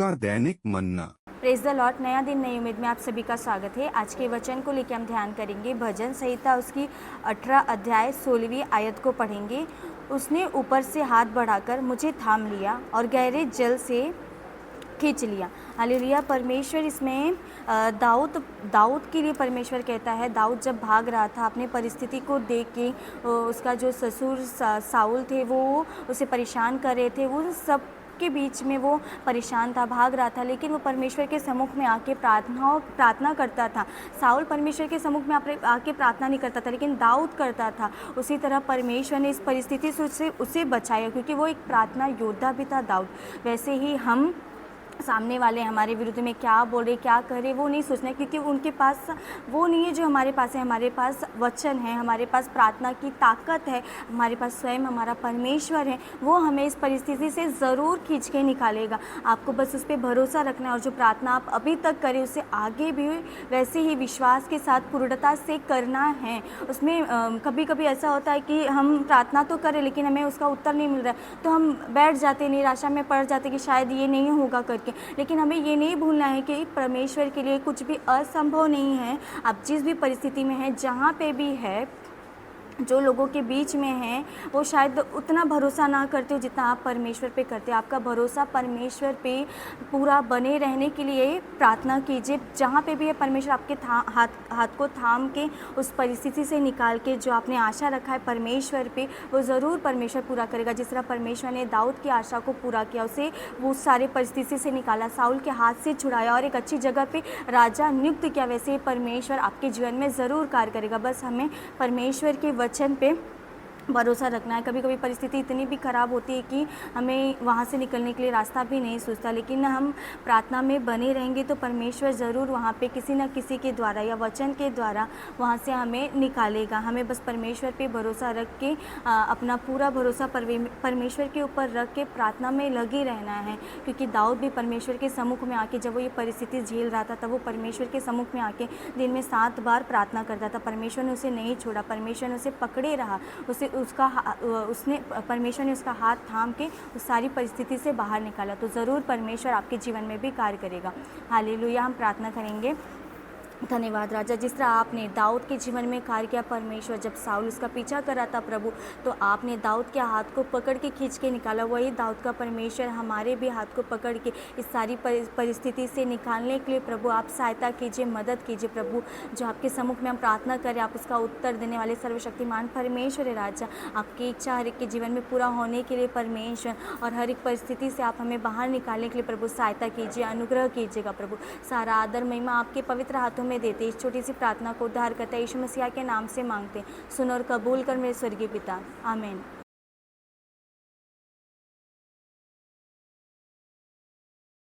का दैनिक मन्ना। Praise the Lord. नया दिन नई उम्मीद में आप सभी का स्वागत है। आज के वचन को लेकर हम ध्यान करेंगे। भजन संहिता उसकी 18 अध्याय 16वीं आयत को पढ़ेंगे। उसने ऊपर से हाथ बढ़ाकर मुझे थाम लिया और गहरे जल से खींच लिया। हालेलुया। परमेश्वर इसमें दाऊद के लिए परमेश्वर कहता है। दाऊद जब भाग रहा था अपने परिस्थिति को देख के, उसका जो ससुर साउल थे वो उसे परेशान कर रहे थे, वो सब के बीच में वो परेशान था, भाग रहा था, लेकिन वो परमेश्वर के सम्मुख में आके प्रार्थना करता था। साउल परमेश्वर के सम्मुख में आके प्रार्थना नहीं करता था, लेकिन दाऊद करता था। उसी तरह परमेश्वर ने इस परिस्थिति से उसे बचाया, क्योंकि वो एक प्रार्थना योद्धा भी था दाऊद। वैसे ही हम सामने वाले हमारे विरुद्ध में क्या बोले क्या करे वो नहीं सोचना, क्योंकि उनके पास वो नहीं है जो हमारे पास है। हमारे पास वचन है, हमारे पास प्रार्थना की ताकत है, हमारे पास स्वयं हमारा परमेश्वर है। वो हमें इस परिस्थिति से ज़रूर खींच के निकालेगा। आपको बस उस पर भरोसा रखना है, और जो प्रार्थना आप अभी तक करें उसे आगे भी वैसे ही विश्वास के साथ पूर्णता से करना है। उसमें कभी कभी ऐसा होता है कि हम प्रार्थना तो करें लेकिन हमें उसका उत्तर नहीं मिल रहा है, तो हम बैठ जाते, निराशा में पड़ जाते कि शायद ये नहीं होगा करके। लेकिन हमें ये नहीं भूलना है कि परमेश्वर के लिए कुछ भी असंभव नहीं है। आप जिस भी परिस्थिति में हैं, जहाँ पे भी है, जो लोगों के बीच में हैं, वो शायद उतना भरोसा ना करते हो जितना आप परमेश्वर पे करते हो। आपका भरोसा परमेश्वर पे पूरा बने रहने के लिए प्रार्थना कीजिए। जहाँ पे भी है, परमेश्वर आपके हाथ को थाम के उस परिस्थिति से निकाल के जो आपने आशा रखा है परमेश्वर पे, वो ज़रूर परमेश्वर पूरा करेगा। जिस तरह परमेश्वर ने दाऊद की आशा को पूरा किया, उसे वो सारे परिस्थिति से निकाला, साउल के हाथ से छुड़ाया और एक अच्छी जगह पे राजा नियुक्त किया, वैसे ही परमेश्वर आपके जीवन में ज़रूर कार्य करेगा। बस हमें परमेश्वर के वचन पे भरोसा रखना है। कभी कभी परिस्थिति इतनी भी ख़राब होती है कि हमें वहाँ से निकलने के लिए रास्ता भी नहीं सूझता, लेकिन हम प्रार्थना में बने रहेंगे तो परमेश्वर ज़रूर वहाँ पे किसी न किसी के द्वारा या वचन के द्वारा वहाँ से हमें निकालेगा। हमें बस परमेश्वर पे भरोसा रख के अपना पूरा भरोसा परमेश्वर के ऊपर रख के प्रार्थना में लगे रहना है। क्योंकि दाऊद भी परमेश्वर के सम्मुख में आके जब वो ये परिस्थिति झेल रहा था, तब वो परमेश्वर के सम्मुख में आके दिन में 7 बार प्रार्थना करता था। परमेश्वर ने उसे नहीं छोड़ा, परमेश्वर ने उसे पकड़े रहा, परमेश्वर ने उसका हाथ थाम के उस सारी परिस्थिति से बाहर निकाला। तो ज़रूर परमेश्वर आपके जीवन में भी कार्य करेगा। हालेलुया। हम प्रार्थना करेंगे। धन्यवाद राजा, जिस तरह आपने दाऊद के जीवन में कार्य किया परमेश्वर, जब साउल उसका पीछा कर रहा था प्रभु, तो आपने दाऊद के हाथ को पकड़ के खींच के निकाला। वही दाऊद का परमेश्वर हमारे भी हाथ को पकड़ के इस सारी परिस्थिति से निकालने के लिए प्रभु आप सहायता कीजिए, मदद कीजिए प्रभु। जो आपके सम्मुख में हम प्रार्थना करें, आप उसका उत्तर देने वाले सर्वशक्तिमान परमेश्वर है राजा। आपकी इच्छा हर एक के जीवन में पूरा होने के लिए परमेश्वर, और हर एक परिस्थिति से आप हमें बाहर निकालने के लिए प्रभु सहायता कीजिए, अनुग्रह कीजिएगा प्रभु। सारा आदर महिमा आपके पवित्र हाथों में देते। इस छोटी सी प्रार्थना को उद्धार करता है यीशु मसीह के नाम से मांगते, सुन और कबूल कर मेरे स्वर्गीय पिता। आमीन।